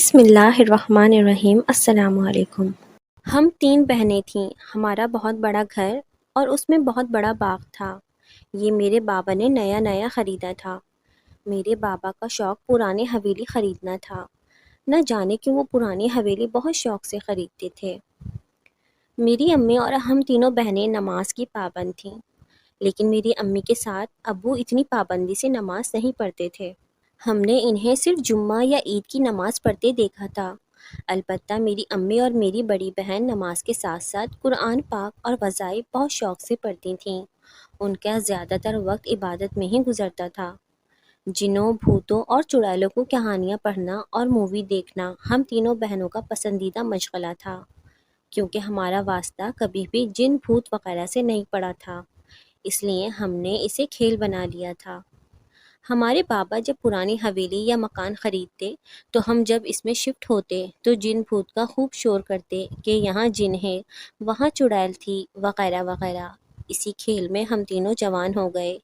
بسم اللہ الرحمن الرحیم۔ السلام علیکم۔ ہم 3 بہنیں تھیں۔ ہمارا بہت بڑا گھر اور اس میں بہت بڑا باغ تھا۔ یہ میرے بابا نے نیا نیا خریدا تھا۔ میرے بابا کا شوق پرانی حویلی خریدنا تھا۔ نہ جانے کیوں وہ پرانی حویلی بہت شوق سے خریدتے تھے۔ میری امی اور ہم تینوں بہنیں نماز کی پابند تھیں، لیکن میری امی کے ساتھ ابو اتنی پابندی سے نماز نہیں پڑھتے تھے۔ ہم نے انہیں صرف جمعہ یا عید کی نماز پڑھتے دیکھا تھا۔ البتہ میری امی اور میری بڑی بہن نماز کے ساتھ ساتھ قرآن پاک اور وظائف بہت شوق سے پڑھتی تھیں۔ ان کا زیادہ تر وقت عبادت میں ہی گزرتا تھا۔ جنوں، بھوتوں اور چڑیلوں کو کہانیاں پڑھنا اور مووی دیکھنا ہم تینوں بہنوں کا پسندیدہ مشغلہ تھا، کیونکہ ہمارا واسطہ کبھی بھی جن، بھوت وغیرہ سے نہیں پڑا تھا، اس لیے ہم نے اسے کھیل بنا لیا تھا۔ ہمارے بابا جب پرانی حویلی یا مکان خریدتے تو ہم جب اس میں شفٹ ہوتے تو جن بھوت کا خوب شور کرتے کہ یہاں جن ہے، وہاں چڑیل تھی، وغیرہ وغیرہ۔ اسی کھیل میں ہم تینوں جوان ہو گئے۔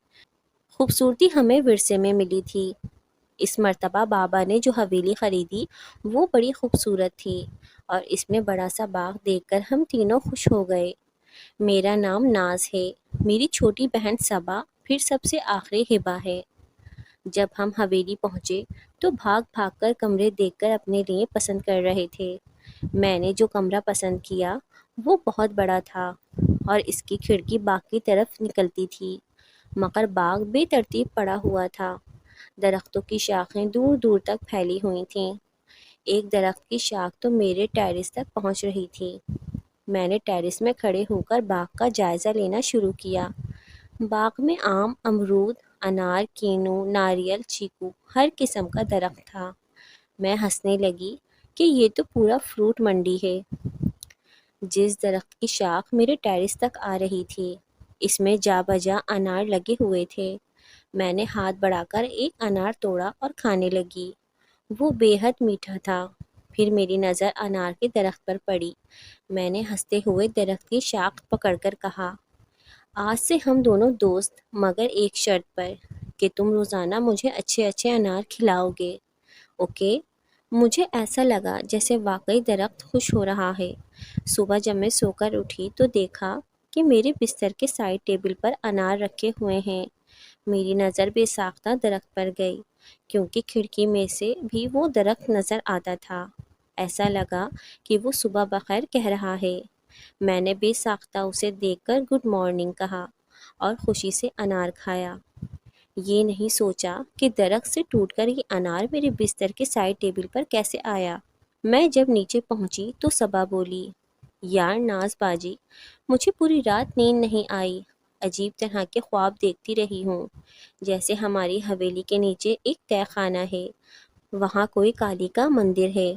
خوبصورتی ہمیں ورثے میں ملی تھی۔ اس مرتبہ بابا نے جو حویلی خریدی وہ بڑی خوبصورت تھی، اور اس میں بڑا سا باغ دیکھ کر ہم تینوں خوش ہو گئے۔ میرا نام ناز ہے، میری چھوٹی بہن صبا، پھر سب سے آخری ہبا ہے۔ جب ہم حویلی پہنچے تو بھاگ بھاگ کر کمرے دیکھ کر اپنے لیے پسند کر رہے تھے۔ میں نے جو کمرہ پسند کیا وہ بہت بڑا تھا اور اس کی کھڑکی باغ کی طرف نکلتی تھی، مگر باغ بے ترتیب پڑا ہوا تھا۔ درختوں کی شاخیں دور دور تک پھیلی ہوئی تھیں۔ ایک درخت کی شاخ تو میرے ٹیرس تک پہنچ رہی تھی۔ میں نے ٹیرس میں کھڑے ہو کر باغ کا جائزہ لینا شروع کیا۔ باغ میں آم، امرود، انار، کینو، ناریل، چیکو، ہر قسم کا درخت تھا۔ میں ہنسنے لگی کہ یہ تو پورا فروٹ منڈی ہے۔ جس درخت کی شاخ میرے ٹیرس تک آ رہی تھی اس میں جا بجا انار لگے ہوئے تھے۔ میں نے ہاتھ بڑھا کر ایک انار توڑا اور کھانے لگی۔ وہ بے حد میٹھا تھا۔ پھر میری نظر انار کے درخت پر پڑی۔ میں نے ہنستے ہوئے درخت کی شاخ پکڑ کر کہا، آج سے ہم دونوں دوست، مگر ایک شرط پر، کہ تم روزانہ مجھے اچھے اچھے انار کھلاؤ گے، اوکے؟ مجھے ایسا لگا جیسے واقعی درخت خوش ہو رہا ہے۔ صبح جب میں سو کر اٹھی تو دیکھا کہ میرے بستر کے سائڈ ٹیبل پر انار رکھے ہوئے ہیں۔ میری نظر بے ساختہ درخت پر گئی، کیونکہ کھڑکی میں سے بھی وہ درخت نظر آتا تھا۔ ایسا لگا کہ وہ صبح بخیر کہہ رہا ہے۔ میں نے بے ساختہ اسے دیکھ کر گڈ مارننگ کہا اور خوشی سے انار کھایا۔ یہ نہیں سوچا کہ درخت سے ٹوٹ کر یہ انار میرے بستر کے سائڈ ٹیبل پر کیسے آیا۔ میں جب نیچے پہنچی تو صبا بولی، یار ناز باجی، مجھے پوری رات نیند نہیں آئی، عجیب طرح کے خواب دیکھتی رہی ہوں، جیسے ہماری حویلی کے نیچے ایک تہہ خانہ ہے، وہاں کوئی کالی کا مندر ہے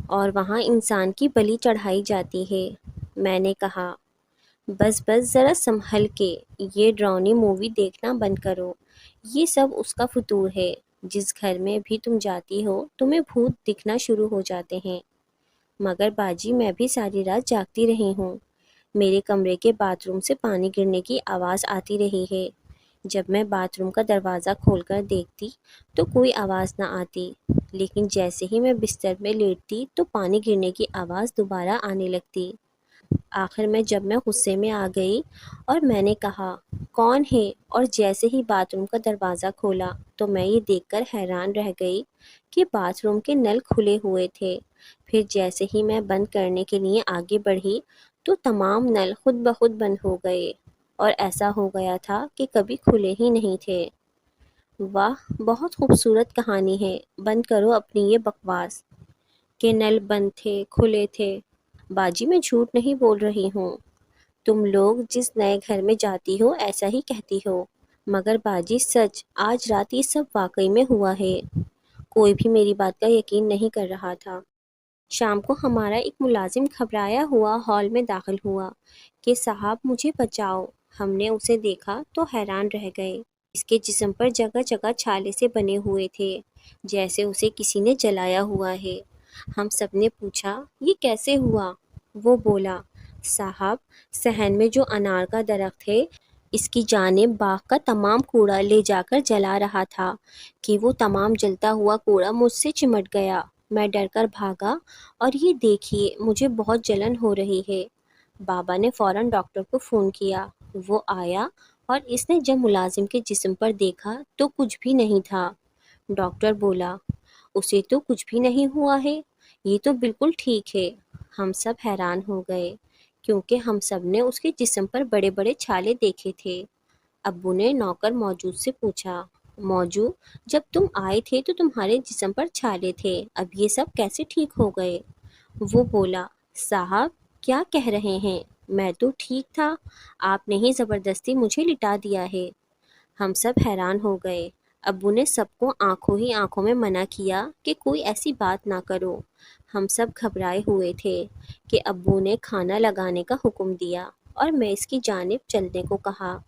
اور وہاں انسان کی بلی چڑھائی جاتی ہے۔ میں نے کہا، بس بس ذرا سنبھل کے، یہ ڈراؤنی مووی دیکھنا بند کرو، یہ سب اس کا فطور ہے۔ جس گھر میں بھی تم جاتی ہو تمہیں بھوت دکھنا شروع ہو جاتے ہیں۔ مگر باجی میں بھی ساری رات جاگتی رہی ہوں۔ میرے کمرے کے باتھ روم سے پانی گرنے کی آواز آتی رہی ہے۔ جب میں باتھ روم کا دروازہ کھول کر دیکھتی تو کوئی آواز نہ آتی، لیکن جیسے ہی میں بستر میں لیٹتی تو پانی گرنے کی آواز دوبارہ آنے لگتی۔ آخر میں جب میں غصے میں آ گئی اور میں نے کہا، کون ہے؟ اور جیسے ہی باتھ روم کا دروازہ کھولا تو میں یہ دیکھ کر حیران رہ گئی کہ باتھ روم کے نل کھلے ہوئے تھے۔ پھر جیسے ہی میں بند کرنے کے لیے آگے بڑھی تو تمام نل خود بخود بند ہو گئے، اور ایسا ہو گیا تھا کہ کبھی کھلے ہی نہیں تھے۔ واہ، بہت خوبصورت کہانی ہے، بند کرو اپنی یہ بکواس کہ نل بند تھے، کھلے تھے۔ باجی میں جھوٹ نہیں بول رہی ہوں، تم لوگ جس نئے گھر میں جاتی ہو ایسا ہی کہتی ہو، مگر باجی سچ، آج رات یہ سب واقعی میں ہوا ہے۔ کوئی بھی میری بات کا یقین نہیں کر رہا تھا۔ شام کو ہمارا ایک ملازم گھبرایا ہوا ہال میں داخل ہوا کہ صاحب مجھے بچاؤ۔ ہم نے اسے دیکھا تو حیران رہ گئے۔ اس کے جسم پر جگہ جگہ چھالے سے بنے ہوئے تھے، جیسے اسے کسی نے جلایا ہوا ہے۔ ہم سب نے پوچھا، یہ کیسے ہوا؟ وہ بولا، صاحب، صحن میں جو انار کا درخت ہے اس کی جانب باغ کا تمام کوڑا لے جا کر جلا رہا تھا کہ وہ تمام جلتا ہوا کوڑا مجھ سے چمٹ گیا میں ڈر کر بھاگا اور یہ دیکھیے مجھے بہت جلن ہو رہی ہے۔ بابا نے فوراً ڈاکٹر کو فون کیا۔ وہ آیا اور اس نے جب ملازم کے جسم پر دیکھا تو کچھ بھی نہیں تھا۔ ڈاکٹر بولا، اسے تو کچھ بھی نہیں ہوا ہے، یہ تو بالکل ٹھیک ہے۔ ہم سب حیران ہو گئے کیونکہ ہم سب نے اس کے جسم پر بڑے بڑے چھالے دیکھے تھے۔ ابو نے نوکر موجود سے پوچھا، موجو، جب تم آئے تھے تو تمہارے جسم پر چھالے تھے، اب یہ سب کیسے ٹھیک ہو گئے؟ وہ بولا، صاحب کیا کہہ رہے ہیں، میں تو ٹھیک تھا، آپ نے ہی زبردستی مجھے لٹا دیا ہے۔ ہم سب حیران ہو گئے۔ ابو نے سب کو آنکھوں ہی آنکھوں میں منع کیا کہ کوئی ایسی بات نہ کرو۔ ہم سب گھبرائے ہوئے تھے کہ ابو نے کھانا لگانے کا حکم دیا اور میں اس کی جانب چلنے کو کہا۔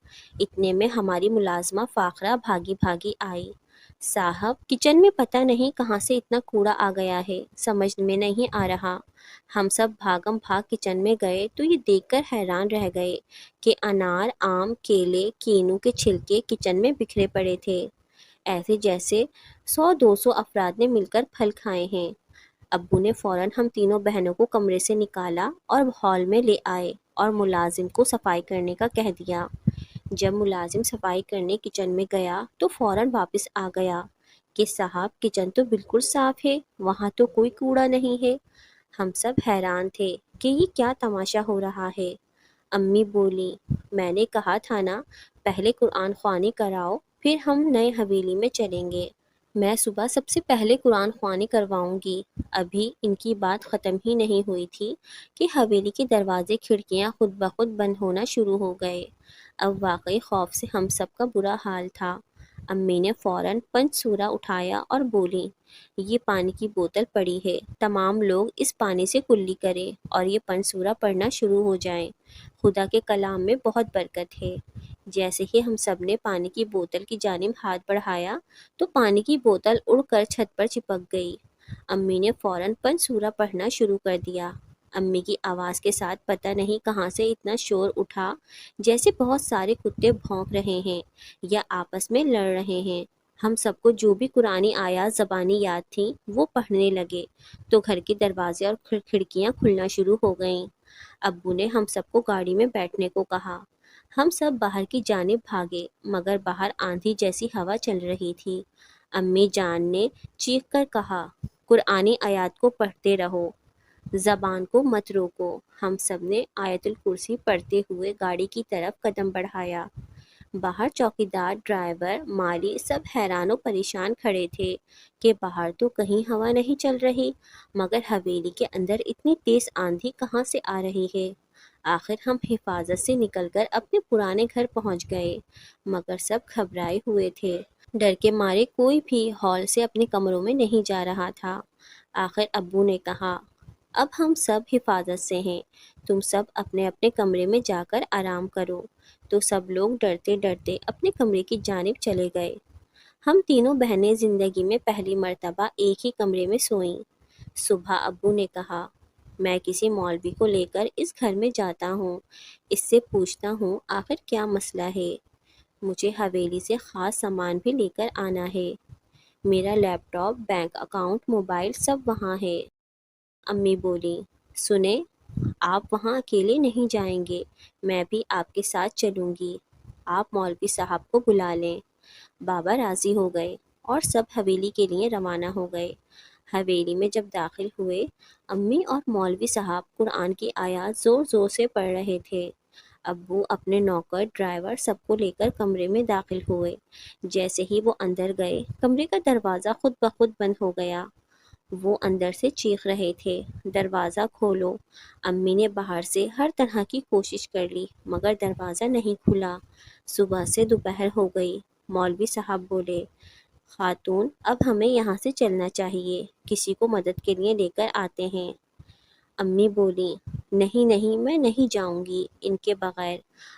اتنے میں ہماری ملازمہ فاخرہ بھاگی بھاگی آئی۔ صاحب کچن میں پتہ نہیں کہاں سے اتنا کوڑا آ گیا ہے، سمجھ میں نہیں آ رہا۔ ہم سب بھاگم بھاگ کچن میں گئے تو یہ دیکھ کر حیران رہ گئے کہ انار، آم، کیلے، کینو کے چھلکے کچن میں بکھرے پڑے تھے، ایسے جیسے 100-200 افراد نے مل کر پھل کھائے ہیں۔ ابو نے فوراً ہم تینوں بہنوں کو کمرے سے نکالا اور ہال میں لے آئے اور ملازم کو صفائی کرنے کا کہہ دیا۔ جب ملازم صفائی کرنے کچن میں گیا تو فوراً واپس آ گیا کہ صاحب کچن تو بالکل صاف ہے، وہاں تو کوئی کوڑا نہیں ہے۔ ہم سب حیران تھے کہ یہ کیا تماشا ہو رہا ہے۔ امی بولی، میں نے کہا تھا نا، پہلے قرآن خوانی کراؤ پھر ہم نئے حویلی میں چلیں گے۔ میں صبح سب سے پہلے قرآن خوانی کرواؤں گی۔ ابھی ان کی بات ختم ہی نہیں ہوئی تھی کہ حویلی کے دروازے کھڑکیاں خود بخود بند ہونا شروع ہو گئے۔ اب واقعی خوف سے ہم سب کا برا حال تھا۔ امی نے فوراً پنچ سورہ اٹھایا اور بولی، یہ پانی کی بوتل پڑی ہے، تمام لوگ اس پانی سے کلی کریں اور یہ پنچ سورہ پڑھنا شروع ہو جائیں، خدا کے کلام میں بہت برکت ہے۔ جیسے ہی ہم سب نے پانی کی بوتل کی جانب ہاتھ بڑھایا تو پانی کی بوتل اڑ کر چھت پر چپک گئی۔ امی نے فوراً پنچ سورہ پڑھنا شروع کر دیا۔ امی کی آواز کے ساتھ پتہ نہیں کہاں سے اتنا شور اٹھا، جیسے بہت سارے کتے بھونک رہے ہیں یا آپس میں لڑ رہے ہیں۔ ہم سب کو جو بھی قرآنی آیات زبانی یاد تھیں وہ پڑھنے لگے تو گھر کے دروازے اور کھڑکیاں کھلنا شروع ہو گئیں۔ ابو نے ہم سب کو گاڑی میں بیٹھنے کو کہا۔ ہم سب باہر کی جانب بھاگے مگر باہر آندھی جیسی ہوا چل رہی تھی۔ امی جان نے چیخ کر کہا، قرآنی آیات کو پڑھتے رہو، زبان کو مت روکو۔ ہم سب نے آیت الکرسی پڑھتے ہوئے گاڑی کی طرف قدم بڑھایا۔ باہر چوکیدار، ڈرائیور، مالی سب حیران و پریشان کھڑے تھے کہ باہر تو کہیں ہوا نہیں چل رہی مگر حویلی کے اندر اتنی تیز آندھی کہاں سے آ رہی ہے۔ آخر ہم حفاظت سے نکل کر اپنے پرانے گھر پہنچ گئے مگر سب گھبرائے ہوئے تھے، ڈر کے مارے کوئی بھی ہال سے اپنے کمروں میں نہیں جا رہا تھا۔ آخر ابو نے کہا، اب ہم سب حفاظت سے ہیں، تم سب اپنے اپنے کمرے میں جا کر آرام کرو۔ تو سب لوگ ڈرتے ڈرتے اپنے کمرے کی جانب چلے گئے۔ ہم تینوں بہنیں زندگی میں پہلی مرتبہ ایک ہی کمرے میں سوئیں۔ صبح ابو نے کہا، میں کسی مولوی کو لے کر اس گھر میں جاتا ہوں، اس سے پوچھتا ہوں آخر کیا مسئلہ ہے، مجھے حویلی سے خاص سامان بھی لے کر آنا ہے، میرا لیپ ٹاپ، بینک اکاؤنٹ، موبائل سب وہاں ہے۔ امی بولی، سنیں، آپ وہاں اکیلے نہیں جائیں گے، میں بھی آپ کے ساتھ چلوں گی، آپ مولوی صاحب کو بلا لیں۔ بابا راضی ہو گئے اور سب حویلی کے لیے روانہ ہو گئے۔ حویلی میں جب داخل ہوئے، امی اور مولوی صاحب قرآن کی آیات زور زور سے پڑھ رہے تھے۔ ابو اپنے نوکر، ڈرائیور سب کو لے کر کمرے میں داخل ہوئے۔ جیسے ہی وہ اندر گئے، کمرے کا دروازہ خود بخود بند ہو گیا۔ وہ اندر سے چیخ رہے تھے، دروازہ کھولو۔ امی نے باہر سے ہر طرح کی کوشش کر لی مگر دروازہ نہیں کھلا۔ صبح سے دوپہر ہو گئی۔ مولوی صاحب بولے، خاتون اب ہمیں یہاں سے چلنا چاہیے، کسی کو مدد کے لیے لے کر آتے ہیں۔ امی بولی، نہیں نہیں، میں نہیں جاؤں گی ان کے بغیر،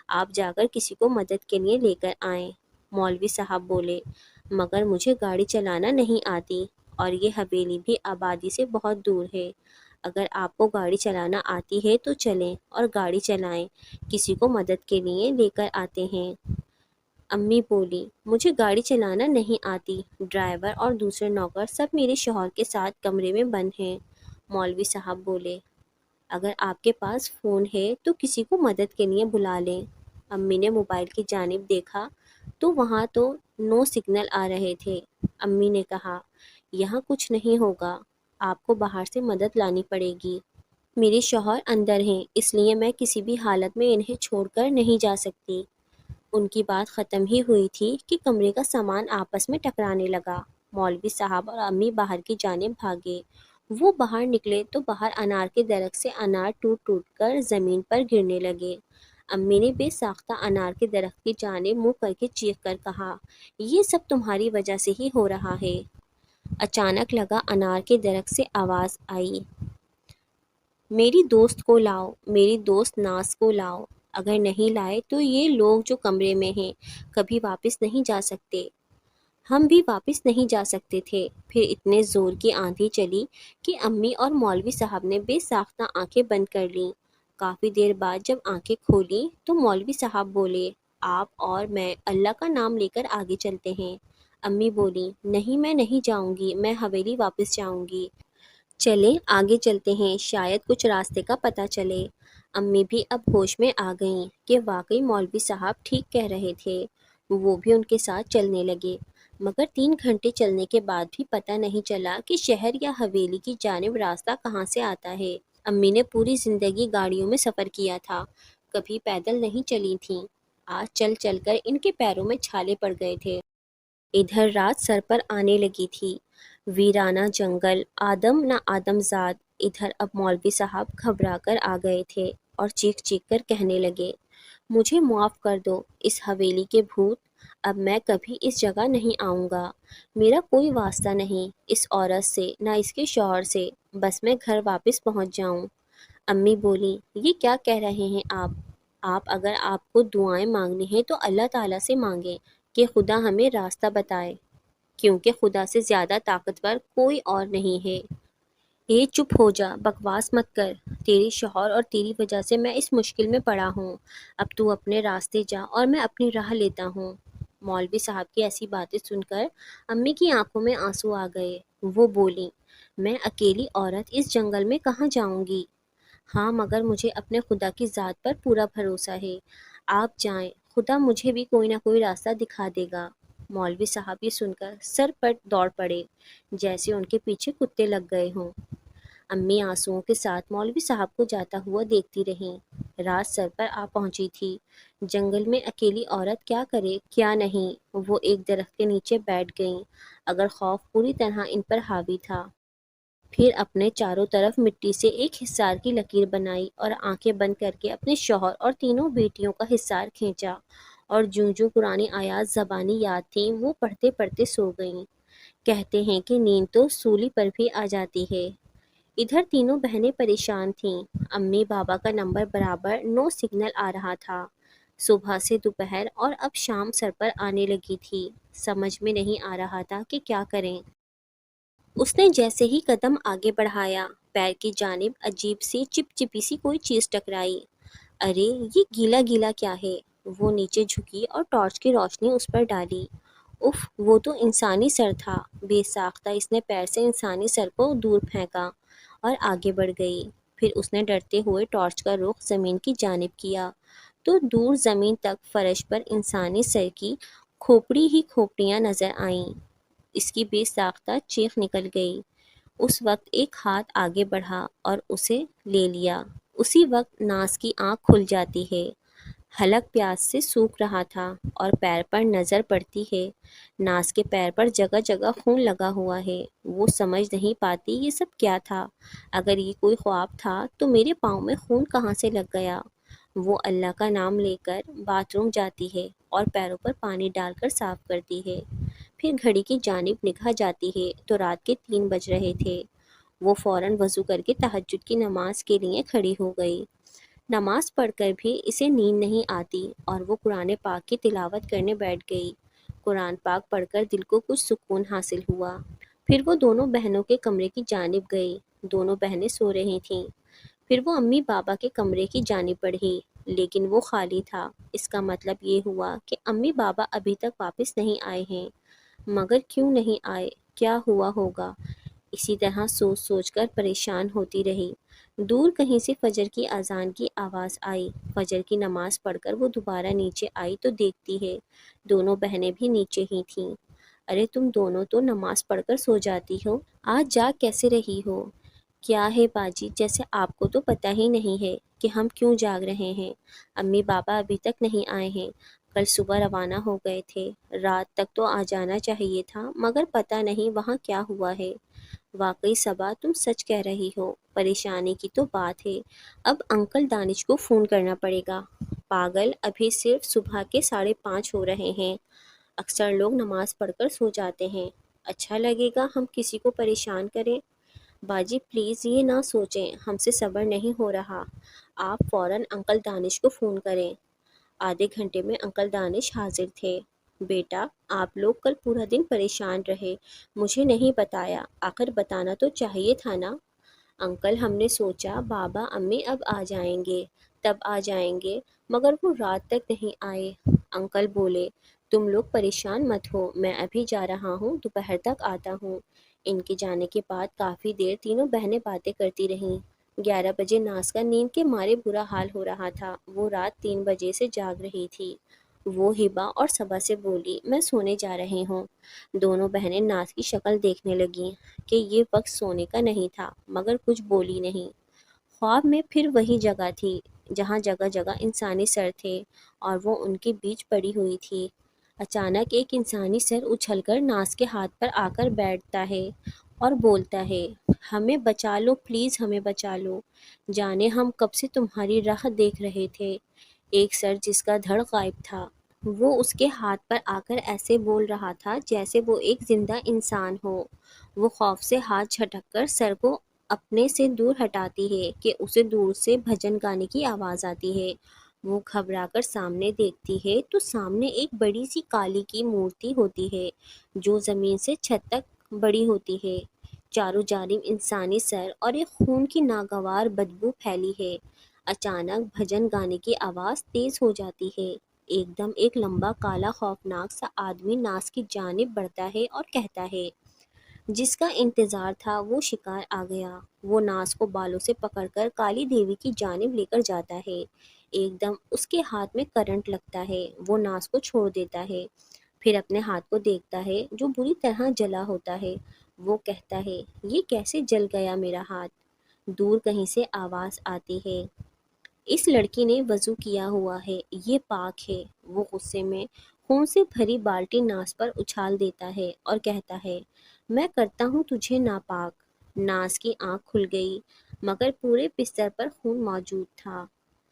آپ جا کر کسی کو مدد کے لیے لے کر آئیں۔ مولوی صاحب بولے، مگر مجھے گاڑی چلانا نہیں آتی اور یہ حویلی بھی آبادی سے بہت دور ہے، اگر آپ کو گاڑی چلانا آتی ہے تو چلیں اور گاڑی چلائیں، کسی کو مدد کے لیے لے کر آتے ہیں۔ امی بولی مجھے گاڑی چلانا نہیں آتی، ڈرائیور اور دوسرے نوکر سب میرے شوہر کے ساتھ کمرے میں بند ہیں۔ مولوی صاحب بولے اگر آپ کے پاس فون ہے تو کسی کو مدد کے لیے بلا لیں۔ امی نے موبائل کی جانب دیکھا تو وہاں تو نو سگنل آ رہے تھے۔ امی نے کہا یہاں کچھ نہیں ہوگا، آپ کو باہر سے مدد لانی پڑے گی۔ میرے شوہر اندر ہیں، اس لیے میں کسی بھی حالت میں انہیں چھوڑ کر نہیں جا سکتی۔ ان کی بات ختم ہی ہوئی تھی کہ کمرے کا سامان آپس میں ٹکرانے لگا۔ مولوی صاحب اور امی باہر کی جانب بھاگے۔ وہ باہر نکلے تو باہر انار کے درخت سے انار ٹوٹ ٹوٹ کر زمین پر گرنے لگے۔ امی نے بے ساختہ انار کے درخت کی جانب منہ کر کے چیخ کر کہا یہ سب تمہاری وجہ سے ہی ہو رہا ہے۔ اچانک لگا انار کے درخت سے آواز آئی میری دوست کو لاؤ، میری دوست ناز کو لاؤ، اگر نہیں لائے تو یہ لوگ جو کمرے میں ہیں کبھی واپس نہیں جا سکتے۔ ہم بھی واپس نہیں جا سکتے تھے۔ پھر اتنے زور کی آندھی چلی کہ امی اور مولوی صاحب نے بے ساختہ آنکھیں بند کر لیں۔ کافی دیر بعد جب آنکھیں کھولیں تو مولوی صاحب بولے آپ اور میں اللہ کا نام لے کر آگے چلتے ہیں۔ امی بولی نہیں میں نہیں جاؤں گی، میں حویلی واپس جاؤں گی۔ چلیں آگے چلتے ہیں، شاید کچھ راستے کا پتہ چلے۔ امی بھی اب ہوش میں آ گئیں کہ واقعی مولوی صاحب ٹھیک کہہ رہے تھے۔ وہ بھی ان کے ساتھ چلنے لگے، مگر 3 گھنٹے چلنے کے بعد بھی پتہ نہیں چلا کہ شہر یا حویلی کی جانب راستہ کہاں سے آتا ہے۔ امی نے پوری زندگی گاڑیوں میں سفر کیا تھا، کبھی پیدل نہیں چلی تھیں۔ آج چل چل کر ان کے پیروں میں چھالے پڑ گئے تھے۔ ادھر رات سر پر آنے لگی تھی، ویرانہ جنگل، آدم نہ آدم زاد۔ ادھر اب مولوی صاحب گھبرا کر آ گئے تھے اور چیخ چیخ کر کہنے لگے مجھے معاف کر دو اس حویلی کے بھوت، اب میں کبھی اس جگہ نہیں آؤں گا۔ میرا کوئی واسطہ نہیں اس عورت سے نہ اس کے شوہر سے، بس میں گھر واپس پہنچ جاؤں۔ امی بولی یہ کیا کہہ رہے ہیں آپ اگر آپ کو دعائیں مانگنی ہیں تو اللہ تعالیٰ سے مانگیں کہ خدا ہمیں راستہ بتائے، کیونکہ خدا سے زیادہ طاقتور کوئی اور نہیں ہے۔ یہ چپ ہو جا، بکواس مت کر، تیرے شوہر اور تیری وجہ سے میں اس مشکل میں پڑا ہوں۔ اب تو اپنے راستے جا اور میں اپنی راہ لیتا ہوں۔ مولوی صاحب کی ایسی باتیں سن کر امی کی آنکھوں میں آنسو آ گئے۔ وہ بولیں میں اکیلی عورت اس جنگل میں کہاں جاؤں گی؟ ہاں مگر مجھے اپنے خدا کی ذات پر پورا بھروسہ ہے، آپ جائیں، خدا مجھے بھی کوئی نہ کوئی راستہ دکھا دے گا۔ مولوی صاحب یہ سن کر سر پر دوڑ پڑے جیسے ان کے پیچھے کتے لگ گئے ہوں۔ امی آنسوؤں کے ساتھ مولوی صاحب کو جاتا ہوا دیکھتی رہیں۔ رات سر پر آ پہنچی تھی، جنگل میں اکیلی عورت کیا کرے کیا نہیں۔ وہ ایک درخت کے نیچے بیٹھ گئیں، اگر خوف پوری طرح ان پر حاوی تھا۔ پھر اپنے چاروں طرف مٹی سے ایک حصار کی لکیر بنائی اور آنکھیں بند کر کے اپنے شوہر اور تینوں بیٹیوں کا حصار کھینچا، اور جوں جوں قرآنی آیات زبانی یاد تھیں وہ پڑھتے پڑھتے سو گئیں۔ کہتے ہیں کہ نیند تو سولی پر بھی آ جاتی ہے۔ ادھر تینوں بہنیں پریشان تھیں۔ امی بابا کا نمبر برابر 9 سگنل آ رہا تھا۔ صبح سے دوپہر اور اب شام سر پر آنے لگی تھی، سمجھ میں نہیں آ رہا تھا کہ کیا کریں۔ اس نے جیسے ہی قدم آگے بڑھایا، پیر کی جانب عجیب سی چپ چپی سی کوئی چیز ٹکرائی۔ ارے یہ گیلا گیلا کیا ہے؟ وہ نیچے جھکی اور ٹارچ کی روشنی اس پر ڈالی۔ اف، وہ تو انسانی سر تھا۔ بے ساختہ اس نے پیر سے انسانی سر کو دور پھینکا اور آگے بڑھ گئی۔ پھر اس نے ڈرتے ہوئے ٹارچ کا رخ زمین کی جانب کیا تو دور زمین تک فرش پر انسانی سر کی کھوپڑی ہی کھوپڑیاں نظر آئیں۔ اس کی بے ساختہ چیخ نکل گئی۔ اس وقت ایک ہاتھ آگے بڑھا اور اسے لے لیا۔ اسی وقت ناز کی آنکھ کھل جاتی ہے۔ حلق پیاس سے سوکھ رہا تھا اور پیر پر نظر پڑتی ہے، ناز کے پیر پر جگہ جگہ خون لگا ہوا ہے۔ وہ سمجھ نہیں پاتی یہ سب کیا تھا۔ اگر یہ کوئی خواب تھا تو میرے پاؤں میں خون کہاں سے لگ گیا؟ وہ اللہ کا نام لے کر باتھ روم جاتی ہے اور پیروں پر پانی ڈال کر صاف کرتی ہے۔ پھر گھڑی کی جانب نگاہ جاتی ہے تو رات کے 3 بج رہے تھے۔ وہ فوراً وضو کر کے تہجد کی نماز کے لیے کھڑی ہو گئی۔ نماز پڑھ کر بھی اسے نیند نہیں آتی اور وہ قرآن پاک کی تلاوت کرنے بیٹھ گئی۔ قرآن پاک پڑھ کر دل کو کچھ سکون حاصل ہوا۔ پھر وہ دونوں بہنوں کے کمرے کی جانب گئی۔ دونوں بہنیں سو رہی تھیں۔ پھر وہ امی بابا کے کمرے کی جانب بڑھی، لیکن وہ خالی تھا۔ اس کا مطلب یہ ہوا کہ امی بابا ابھی تک واپس نہیں آئے ہیں۔ مگر کیوں نہیں آئے؟ کیا ہوا ہوگا؟ اسی طرح سوچ سوچ کر پریشان ہوتی رہی۔ دور کہیں سے فجر کی اذان کی آواز آئی۔ فجر کی نماز پڑھ کر وہ دوبارہ نیچے آئی تو دیکھتی ہے دونوں بہنیں بھی نیچے ہی تھیں۔ ارے تم دونوں تو نماز پڑھ کر سو جاتی ہو، آج جاگ کیسے رہی ہو؟ کیا ہے باجی، جیسے آپ کو تو پتہ ہی نہیں ہے کہ ہم کیوں جاگ رہے ہیں۔ امی بابا ابھی تک نہیں آئے ہیں، کل صبح روانہ ہو گئے تھے، رات تک تو آ جانا چاہیے تھا، مگر پتہ نہیں وہاں کیا ہوا ہے۔ واقعی صبا تم سچ کہہ رہی ہو، پریشانی کی تو بات ہے۔ اب انکل دانش کو فون کرنا پڑے گا۔ پاگل، ابھی صرف صبح کے 5:30 ہو رہے ہیں، اکثر لوگ نماز پڑھ کر سو جاتے ہیں، اچھا لگے گا ہم کسی کو پریشان کریں؟ باجی پلیز یہ نہ سوچیں، ہم سے صبر نہیں ہو رہا، آپ فوراً انکل دانش کو فون کریں۔ آدھے گھنٹے میں انکل دانش حاضر تھے۔ بیٹا، آپ لوگ کل پورا دن پریشان رہے، مجھے نہیں بتایا، آخر بتانا تو چاہیے تھا نا۔ انکل ہم نے سوچا بابا امی اب آ جائیں گے تب آ جائیں گے، مگر وہ رات تک نہیں آئے۔ انکل بولے تم لوگ پریشان مت ہو، میں ابھی جا رہا ہوں، دوپہر تک آتا ہوں۔ ان کے جانے کے بعد کافی دیر تینوں بہنیں باتیں کرتی رہیں۔ 11 بجے ناز کا نیند کے مارے برا حال ہو رہا تھا، وہ رات 3 بجے سے جاگ رہی تھی۔ وہ ہبا اور صبا سے بولی میں سونے جا رہی ہوں۔ دونوں بہنیں ناز کی شکل دیکھنے لگیں کہ یہ وقت سونے کا نہیں تھا، مگر کچھ بولی نہیں۔ خواب میں پھر وہی جگہ تھی جہاں جگہ جگہ انسانی سر تھے اور وہ ان کے بیچ پڑی ہوئی تھی۔ اچانک ایک انسانی سر اچھل کر ناز کے ہاتھ پر آ کر بیٹھتا ہے اور بولتا ہے ہمیں بچا لو پلیز، ہمیں بچا لو، جانے ہم کب سے تمہاری راہ دیکھ رہے تھے۔ ایک سر جس کا دھڑ غائب تھا، وہ اس کے ہاتھ پر آ کر ایسے بول رہا تھا جیسے وہ ایک زندہ انسان ہو۔ وہ خوف سے ہاتھ جھٹک کر سر کو اپنے سے دور ہٹاتی ہے کہ اسے دور سے بھجن گانے کی آواز آتی ہے۔ وہ گھبرا کر سامنے دیکھتی ہے تو سامنے ایک بڑی سی کالی کی مورتی ہوتی ہے جو زمین سے چھت تک بڑی ہوتی ہے۔ چاروں جانب انسانی سر اور ایک خون کی ناگوار بدبو پھیلی ہے۔ اچانک بھجن گانے کی آواز تیز ہو جاتی ہے۔ ایک دم ایک لمبا کالا خوفناک سا آدمی ناز کی جانب بڑھتا ہے اور کہتا ہے جس کا انتظار تھا وہ شکار آ گیا۔ وہ ناز کو بالوں سے پکڑ کر کالی دیوی کی جانب لے کر جاتا ہے۔ ایک دم اس کے ہاتھ میں کرنٹ لگتا ہے، وہ ناز کو چھوڑ دیتا ہے، پھر اپنے ہاتھ کو دیکھتا ہے جو بری طرح جلا ہوتا ہے۔ وہ کہتا ہے یہ کیسے جل گیا میرا ہاتھ؟ دور کہیں سے آواز آتی ہے اس لڑکی نے وضو کیا ہوا ہے، یہ پاک ہے۔ وہ غصے میں خون سے بھری بالٹی ناز پر اچھال دیتا ہے اور کہتا ہے میں کرتا ہوں تجھے ناپاک۔ ناز کی آنکھ کھل گئی، مگر پورے بستر پر خون موجود تھا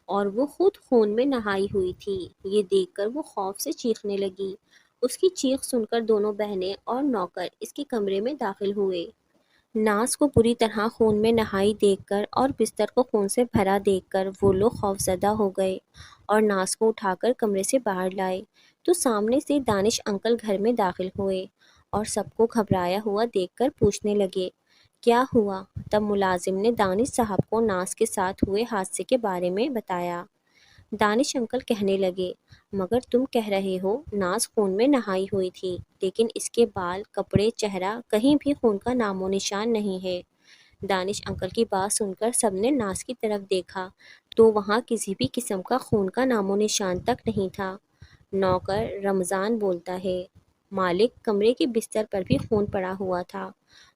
اور وہ خود خون میں نہائی ہوئی تھی۔ یہ دیکھ کر وہ خوف سے چیخنے لگی۔ اس کی چیخ سن کر دونوں بہنیں اور نوکر اس کے کمرے میں داخل ہوئے۔ ناز کو پوری طرح خون میں نہائی دیکھ کر اور بستر کو خون سے بھرا دیکھ کر وہ لوگ خوفزدہ ہو گئے اور ناز کو اٹھا کر کمرے سے باہر لائے تو سامنے سے دانش انکل گھر میں داخل ہوئے اور سب کو گھبرایا ہوا دیکھ کر پوچھنے لگے کیا ہوا؟ تب ملازم نے دانش صاحب کو ناز کے ساتھ ہوئے حادثے کے بارے میں بتایا۔ دانش انکل کہنے لگے مگر تم کہہ رہے ہو ناز خون میں نہائی ہوئی تھی، لیکن اس کے بال، کپڑے، چہرہ کہیں بھی خون کا نام و نشان نہیں ہے۔ دانش انکل کی بات سن کر سب نے ناز کی طرف دیکھا تو وہاں کسی بھی قسم کا خون کا نام و نشان تک نہیں تھا۔ نوکر رمضان بولتا ہے مالک کمرے کے بستر پر بھی خون پڑا ہوا تھا،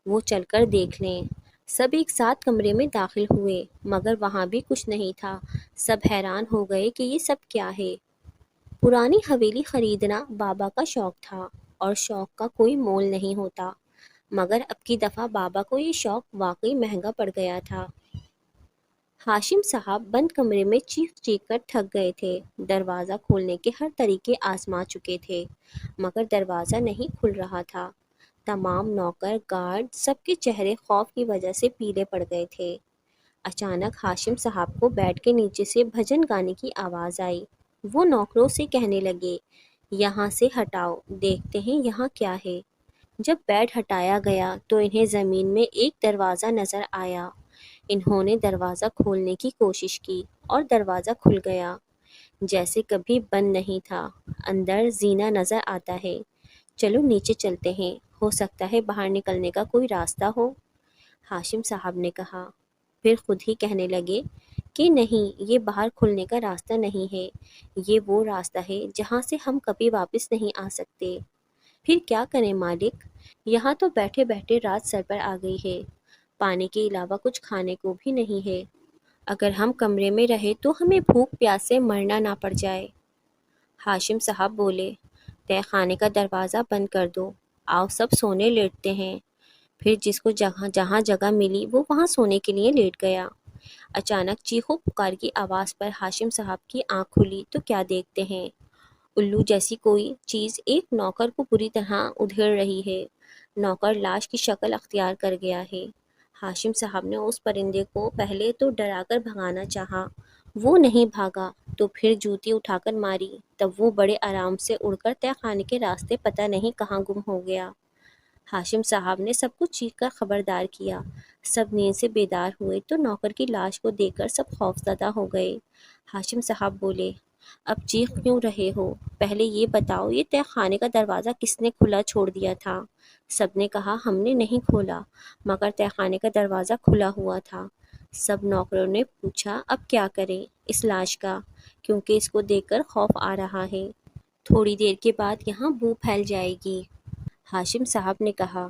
وہ چل کر دیکھ لیں۔ سب ایک ساتھ کمرے میں داخل ہوئے مگر وہاں بھی کچھ نہیں تھا۔ سب حیران ہو گئے کہ یہ سب کیا ہے۔ پرانی حویلی خریدنا بابا کا شوق تھا اور شوق کا کوئی مول نہیں ہوتا، مگر اب کی دفعہ بابا کو یہ شوق واقعی مہنگا پڑ گیا تھا۔ ہاشم صاحب بند کمرے میں چیخ چیخ کر تھک گئے تھے، دروازہ کھولنے کے ہر طریقے آزما چکے تھے مگر دروازہ نہیں کھل رہا تھا۔ تمام نوکر، گارڈ، سب کے چہرے خوف کی وجہ سے پیلے پڑ گئے تھے۔ اچانک ہاشم صاحب کو بیڈ کے نیچے سے بھجن گانے کی آواز آئی۔ وہ نوکروں سے کہنے لگے یہاں سے ہٹاؤ، دیکھتے ہیں یہاں کیا ہے۔ جب بیڈ ہٹایا گیا تو انہیں زمین میں ایک دروازہ نظر آیا۔ انہوں نے دروازہ کھولنے کی کوشش کی اور دروازہ کھل گیا۔ جیسے کبھی بند نہیں تھا۔ اندر زینہ نظر آتا ہے۔ چلو نیچے چلتے ہیں، ہو سکتا ہے باہر نکلنے کا کوئی راستہ ہو، ہاشم صاحب نے کہا۔ پھر خود ہی کہنے لگے کہ نہیں، یہ باہر کھلنے کا راستہ نہیں ہے، یہ وہ راستہ ہے جہاں سے ہم کبھی واپس نہیں آ سکتے۔ پھر کیا کریں مالک، یہاں تو بیٹھے بیٹھے رات سر پر آ گئی ہے، پانی کے علاوہ کچھ کھانے کو بھی نہیں ہے۔ اگر ہم کمرے میں رہے تو ہمیں بھوک پیاس سے مرنا نہ پڑ جائے۔ ہاشم صاحب بولے، تہ خانے کا دروازہ بند کر دو، آؤ سب سونے لیٹتے ہیں۔ پھر جس کو جہاں جگہ ملی وہ وہاں سونے کے لیے لیٹ گیا۔ اچانک چیخو پکار کی آواز پر ہاشم صاحب کی آنکھ کھلی تو کیا دیکھتے ہیں، الو جیسی کوئی چیز ایک نوکر کو بری طرح ادھیڑ رہی ہے۔ نوکر لاش کی شکل اختیار کر گیا ہے۔ ہاشم صاحب نے اس پرندے کو پہلے تو ڈرا کر بھگانا چاہا، وہ نہیں بھاگا تو پھر جوتی اٹھا کر ماری، تب وہ بڑے آرام سے اڑ کر تہ خانے کے راستے پتہ نہیں کہاں گم ہو گیا۔ ہاشم صاحب نے سب کو چیخ کر خبردار کیا۔ سب نیند سے بیدار ہوئے تو نوکر کی لاش کو دیکھ کر سب خوفزدہ ہو گئے۔ ہاشم صاحب بولے، اب چیخ کیوں رہے ہو؟ پہلے یہ بتاؤ، یہ تہ خانے کا دروازہ کس نے کھلا چھوڑ دیا تھا؟ سب نے کہا، ہم نے نہیں کھولا، مگر تہ خانے کا دروازہ کھلا ہوا تھا۔ سب نوکروں نے پوچھا، اب کیا کریں اس لاش کا، کیونکہ اس کو دیکھ کر خوف آ رہا ہے، تھوڑی دیر کے بعد یہاں بو پھیل جائے گی۔ ہاشم صاحب نے کہا،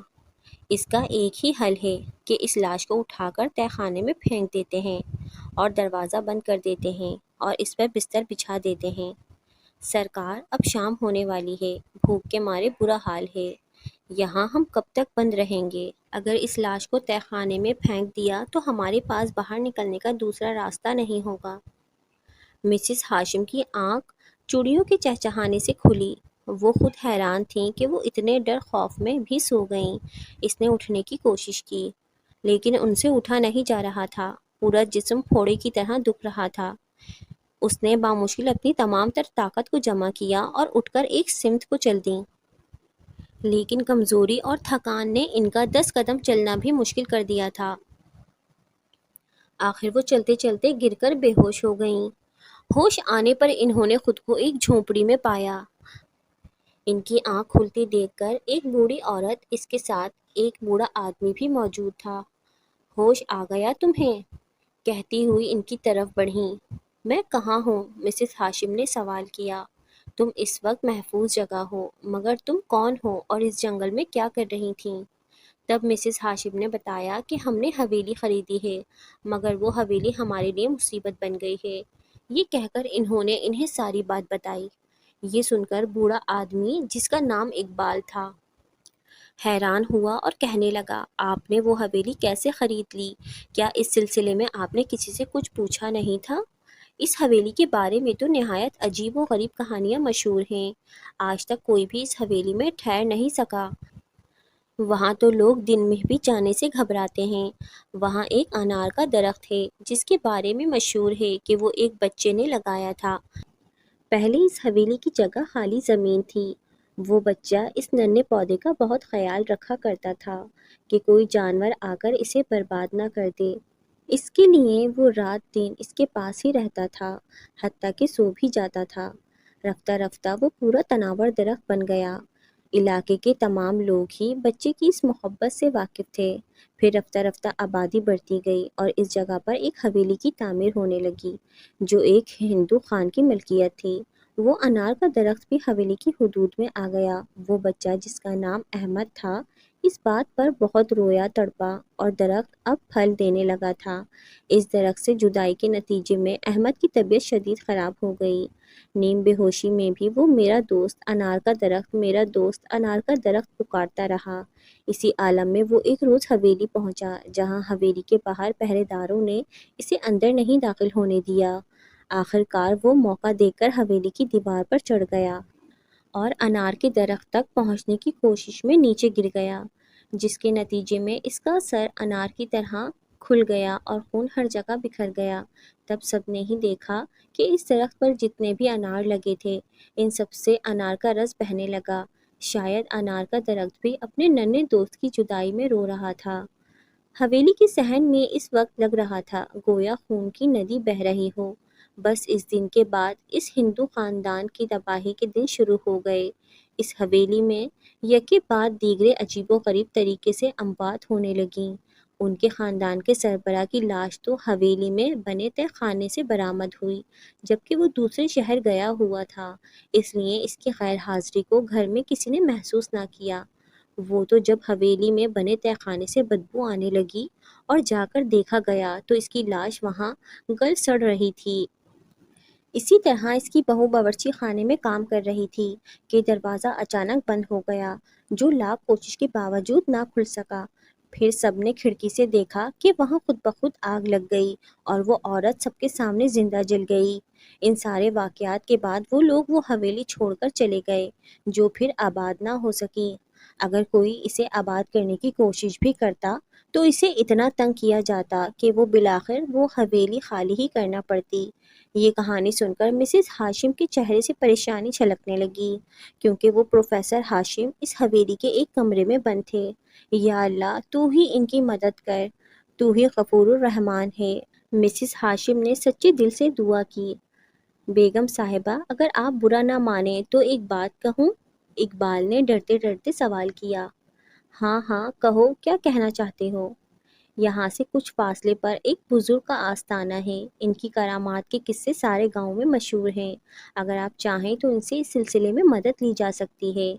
اس کا ایک ہی حل ہے کہ اس لاش کو اٹھا کر تہ خانے میں پھینک دیتے ہیں اور دروازہ بند کر دیتے ہیں اور اس پر بستر بچھا دیتے ہیں۔ سرکار، اب شام ہونے والی ہے، بھوک کے مارے برا حال ہے، یہاں ہم کب تک بند رہیں گے؟ اگر اس لاش کو تہ خانے میں پھینک دیا تو ہمارے پاس باہر نکلنے کا دوسرا راستہ نہیں ہوگا۔ مسز ہاشم کی آنکھ چڑیوں کے چہچہانے سے کھلی۔ وہ خود حیران تھیں کہ وہ اتنے ڈر خوف میں بھی سو گئیں۔ اس نے اٹھنے کی کوشش کی، لیکن ان سے اٹھا نہیں جا رہا تھا، پورا جسم پھوڑے کی طرح دکھ رہا تھا۔ اس نے بامشکل اپنی تمام تر طاقت کو جمع کیا اور اٹھ کر ایک سمت کو چل دیں، لیکن کمزوری اور تھکان نے ان کا 10 قدم چلنا بھی مشکل کر دیا تھا۔ آخر وہ چلتے چلتے گر کر بے ہوش ہو گئیں۔ ہوش آنے پر انہوں نے خود کو ایک جھونپڑی میں پایا۔ ان کی آنکھ کھلتی دیکھ کر ایک بوڑھی عورت، اس کے ساتھ ایک بوڑھا آدمی بھی موجود تھا۔ ہوش آ گیا تمہیں؟ کہتی ہوئی ان کی طرف بڑھیں۔ میں کہاں ہوں؟ مسز ہاشم نے سوال کیا۔ تم اس وقت محفوظ جگہ ہو، مگر تم کون ہو اور اس جنگل میں کیا کر رہی تھیں؟ تب مسز ہاشم نے بتایا کہ ہم نے حویلی خریدی ہے، مگر وہ حویلی ہمارے لیے مصیبت بن گئی ہے۔ یہ کہہ کر انہوں نے انہیں ساری بات بتائی۔ یہ سن کر بوڑھا آدمی، جس کا نام اقبال تھا، حیران ہوا اور کہنے لگا، آپ نے وہ حویلی کیسے خرید لی؟ کیا اس سلسلے میں آپ نے کسی سے کچھ پوچھا نہیں تھا؟ اس حویلی کے بارے میں تو نہایت عجیب و غریب کہانیاں مشہور ہیں، آج تک کوئی بھی اس حویلی میں ٹھہر نہیں سکا۔ وہاں تو لوگ دن میں بھی جانے سے گھبراتے ہیں۔ وہاں ایک انار کا درخت ہے جس کے بارے میں مشہور ہے کہ وہ ایک بچے نے لگایا تھا۔ پہلے اس حویلی کی جگہ خالی زمین تھی۔ وہ بچہ اس ننھے پودے کا بہت خیال رکھا کرتا تھا کہ کوئی جانور آ کر اسے برباد نہ کر دے۔ اس کے لیے وہ رات دن اس کے پاس ہی رہتا تھا، حتیٰ کہ سو بھی جاتا تھا۔ رفتہ رفتہ وہ پورا تناور درخت بن گیا۔ علاقے کے تمام لوگ ہی بچے کی اس محبت سے واقف تھے۔ پھر رفتہ رفتہ آبادی بڑھتی گئی اور اس جگہ پر ایک حویلی کی تعمیر ہونے لگی جو ایک ہندو خان کی ملکیت تھی۔ وہ انار کا درخت بھی حویلی کی حدود میں آ گیا۔ وہ بچہ، جس کا نام احمد تھا، اس بات پر بہت رویا تڑپا اور درخت اب پھل دینے لگا تھا۔ اس درخت سے جدائی کے نتیجے میں احمد کی طبیعت شدید خراب ہو گئی۔ نیم بے ہوشی میں بھی وہ میرا دوست انار کا درخت، میرا دوست انار کا درخت پکارتا رہا۔ اسی عالم میں وہ ایک روز حویلی پہنچا، جہاں حویلی کے باہر پہرے داروں نے اسے اندر نہیں داخل ہونے دیا۔ آخر کار وہ موقع دیکھ کر حویلی کی دیوار پر چڑھ گیا اور انار کے درخت تک پہنچنے کی کوشش میں نیچے گر گیا، جس کے نتیجے میں اس کا سر انار کی طرح کھل گیا اور خون ہر جگہ بکھر گیا۔ تب سب نے ہی دیکھا کہ اس درخت پر جتنے بھی انار لگے تھے، ان سب سے انار کا رس بہنے لگا۔ شاید انار کا درخت بھی اپنے ننھے دوست کی جدائی میں رو رہا تھا۔ حویلی کے صحن میں اس وقت لگ رہا تھا گویا خون کی ندی بہہ رہی ہو۔ بس اس دن کے بعد اس ہندو خاندان کی تباہی کے دن شروع ہو گئے۔ اس حویلی میں یکے بعد دیگرے عجیب و غریب طریقے سے اموات ہونے لگیں۔ ان کے خاندان کے سربراہ کی لاش تو حویلی میں بنے تہہ خانے سے برآمد ہوئی، جبکہ وہ دوسرے شہر گیا ہوا تھا، اس لیے اس کی غیر حاضری کو گھر میں کسی نے محسوس نہ کیا۔ وہ تو جب حویلی میں بنے تہہ خانے سے بدبو آنے لگی اور جا کر دیکھا گیا تو اس کی لاش وہاں گل سڑ رہی تھی۔ اسی طرح اس کی بہو باورچی خانے میں کام کر رہی تھی کہ دروازہ اچانک بند ہو گیا، جو لاکھ کوشش کے باوجود نہ کھل سکا۔ پھر سب نے کھڑکی سے دیکھا کہ وہاں خود بخود آگ لگ گئی اور وہ عورت سب کے سامنے زندہ جل گئی۔ ان سارے واقعات کے بعد وہ لوگ وہ حویلی چھوڑ کر چلے گئے، جو پھر آباد نہ ہو سکی۔ اگر کوئی اسے آباد کرنے کی کوشش بھی کرتا تو اسے اتنا تنگ کیا جاتا کہ وہ بالآخر وہ حویلی خالی ہی کرنا پڑتی۔ یہ کہانی سن کر مسز ہاشم کے چہرے سے پریشانی چھلکنے لگی، کیونکہ وہ پروفیسر ہاشم اس حویلی کے ایک کمرے میں بند تھے۔ یا اللہ، تو ہی ان کی مدد کر، تو ہی غفور الرحمن ہے۔ مسز ہاشم نے سچے دل سے دعا کی۔ بیگم صاحبہ، اگر آپ برا نہ مانیں تو ایک بات کہوں؟ اقبال نے ڈرتے ڈرتے سوال کیا۔ ہاں ہاں کہو، کیا کہنا چاہتے ہو؟ یہاں سے کچھ فاصلے پر ایک بزرگ کا آستانہ ہے، ان کی کرامات کے قصے سارے گاؤں میں مشہور ہیں، اگر آپ چاہیں تو ان سے اس سلسلے میں مدد لی جا سکتی ہے۔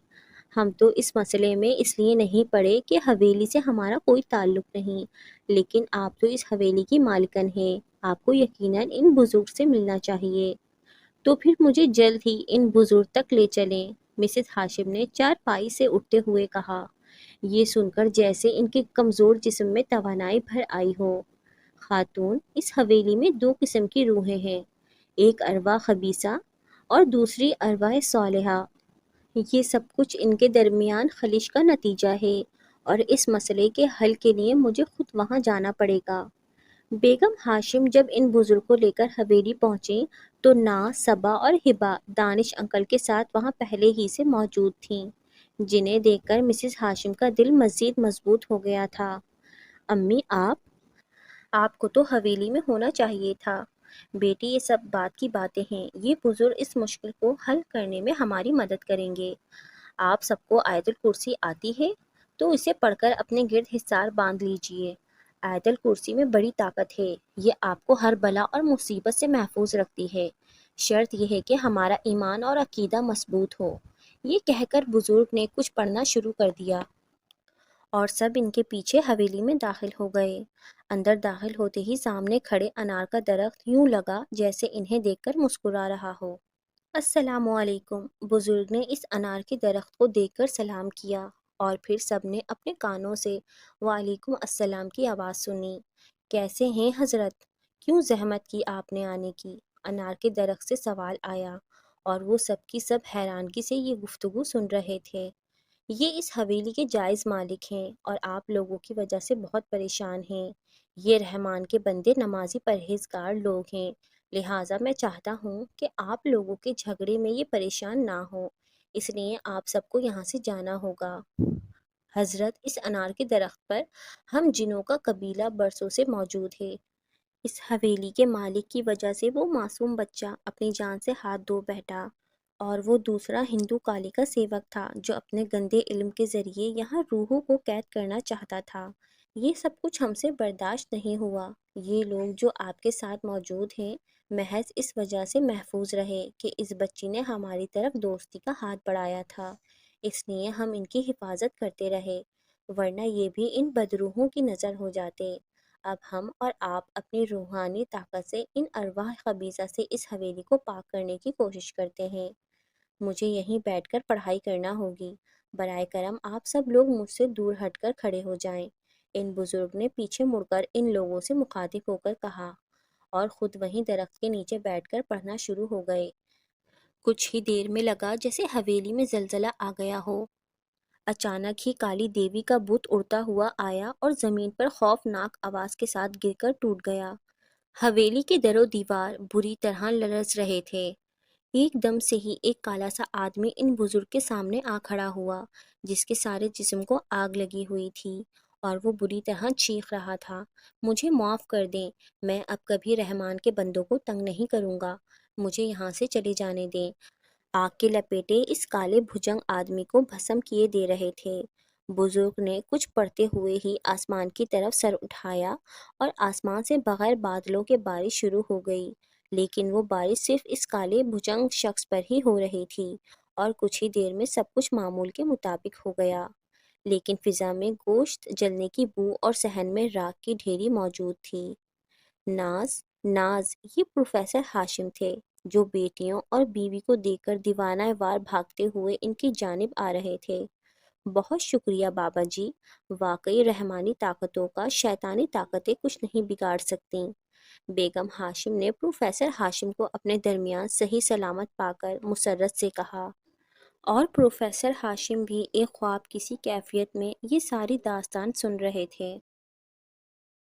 ہم تو اس مسئلے میں اس لیے نہیں پڑے کہ حویلی سے ہمارا کوئی تعلق نہیں، لیکن آپ تو اس حویلی کی مالکن ہیں، آپ کو یقیناً ان بزرگ سے ملنا چاہیے۔ تو پھر مجھے جلد ہی ان بزرگ تک لے چلیں، مسز ہاشم نے چارپائی سے اٹھتے ہوئے کہا، یہ سن کر جیسے ان کے کمزور جسم میں توانائی بھر آئی ہو۔ خاتون، اس حویلی میں دو قسم کی روحیں ہیں، ایک ارواح خبیثہ اور دوسری ارواح صالحہ۔ یہ سب کچھ ان کے درمیان خلش کا نتیجہ ہے، اور اس مسئلے کے حل کے لیے مجھے خود وہاں جانا پڑے گا۔ بیگم ہاشم جب ان بزرگ کو لے کر حویلی پہنچیں تو نا، صبا اور ہبا دانش انکل کے ساتھ وہاں پہلے ہی سے موجود تھیں، جنہیں دیکھ کر مسز ہاشم کا دل مزید مضبوط ہو گیا تھا۔ امی، آپ کو تو حویلی میں ہونا چاہیے تھا۔ بیٹی، یہ سب بات کی باتیں ہیں، یہ بزرگ اس مشکل کو حل کرنے میں ہماری مدد کریں گے۔ آپ سب کو آیت الکرسی آتی ہے تو اسے پڑھ کر اپنے گرد حصار باندھ لیجئے۔ آیت الکرسی میں بڑی طاقت ہے، یہ آپ کو ہر بلا اور مصیبت سے محفوظ رکھتی ہے، شرط یہ ہے کہ ہمارا ایمان اور عقیدہ مضبوط ہو۔ یہ کہہ کر بزرگ نے کچھ پڑھنا شروع کر دیا اور سب ان کے پیچھے حویلی میں داخل ہو گئے۔ اندر داخل ہوتے ہی سامنے کھڑے انار کا درخت یوں لگا جیسے انہیں دیکھ کر مسکرا رہا ہو۔ السلام علیکم، بزرگ نے اس انار کے درخت کو دیکھ کر سلام کیا، اور پھر سب نے اپنے کانوں سے وعلیکم السلام کی آواز سنی۔ کیسے ہیں حضرت؟ کیوں زحمت کی آپ نے آنے کی؟ انار کے درخت سے سوال آیا، اور وہ سب کی سب حیرانگی سے یہ گفتگو سن رہے تھے۔ یہ اس حویلی کے جائز مالک ہیں اور آپ لوگوں کی وجہ سے بہت پریشان ہیں۔ یہ رحمان کے بندے نمازی پرہیزگار لوگ ہیں، لہٰذا میں چاہتا ہوں کہ آپ لوگوں کے جھگڑے میں یہ پریشان نہ ہوں، اس لیے آپ سب کو یہاں سے جانا ہوگا۔ حضرت، اس انار کے درخت پر ہم جنوں کا قبیلہ برسوں سے موجود ہے۔ اس حویلی کے مالک کی وجہ سے وہ معصوم بچہ اپنی جان سے ہاتھ دھو بیٹھا، اور وہ دوسرا ہندو کالی کا سیوک تھا جو اپنے گندے علم کے ذریعے یہاں روحوں کو قید کرنا چاہتا تھا۔ یہ سب کچھ ہم سے برداشت نہیں ہوا۔ یہ لوگ جو آپ کے ساتھ موجود ہیں محض اس وجہ سے محفوظ رہے کہ اس بچی نے ہماری طرف دوستی کا ہاتھ بڑھایا تھا، اس لیے ہم ان کی حفاظت کرتے رہے، ورنہ یہ بھی ان بدروحوں کی نظر ہو جاتے۔ اب ہم اور آپ اپنی روحانی طاقت سے ان ارواح خبیثہ سے اس حویلی کو پاک کرنے کی کوشش کرتے ہیں۔ مجھے یہیں بیٹھ کر پڑھائی کرنا ہوگی، برائے کرم آپ سب لوگ مجھ سے دور ہٹ کر کھڑے ہو جائیں۔ ان بزرگ نے پیچھے مڑ کر ان لوگوں سے مخاطب ہو کر کہا، اور خود وہیں درخت کے نیچے بیٹھ کر پڑھنا شروع ہو گئے۔ کچھ ہی دیر میں لگا جیسے حویلی میں زلزلہ آ گیا ہو۔ اچانک ہی کالی دیوی کا بت اڑتا ہوا آیا اور زمین پر خوفناک آواز کے ساتھ گر کر ٹوٹ گیا۔ حویلی کے در و دیوار بری طرح لرز رہے تھے۔ ایک دم سے ہی ایک کالا سا آدمی ان بزرگ کے سامنے آ کھڑا ہوا، جس کے سارے جسم کو آگ لگی ہوئی تھی، اور وہ بری طرح چیخ رہا تھا، مجھے معاف کر دیں، میں اب کبھی رحمان کے بندوں کو تنگ نہیں کروں گا، مجھے یہاں سے چلے جانے دیں۔ آگ کے لپیٹے اس کالے بھجنگ آدمی کو بھسم کیے دے رہے تھے۔ بزرگ نے کچھ پڑھتے ہوئے ہی آسمان کی طرف سر اٹھایا اور آسمان سے بغیر بادلوں کے بارش شروع ہو گئی، لیکن وہ بارش صرف اس کالے بھجنگ شخص پر ہی ہو رہی تھی اور کچھ ہی دیر میں سب کچھ معمول کے مطابق ہو گیا، لیکن فضا میں گوشت جلنے کی بو اور صحن میں راکھ کی ڈھیری موجود تھی۔ ناز یہ پروفیسر ہاشم تھے، جو بیٹیوں اور بیوی کو دیکھ کر دیوانہ وار بھاگتے ہوئے ان کی جانب آ رہے تھے۔ بہت شکریہ بابا جی، واقعی رحمانی طاقتوں کا شیطانی طاقتیں کچھ نہیں بگاڑ سکتیں۔ بیگم ہاشم نے پروفیسر ہاشم کو اپنے درمیان صحیح سلامت پا کر مسرت سے کہا۔ اور پروفیسر ہاشم بھی ایک خواب کسی کیفیت میں یہ ساری داستان سن رہے تھے۔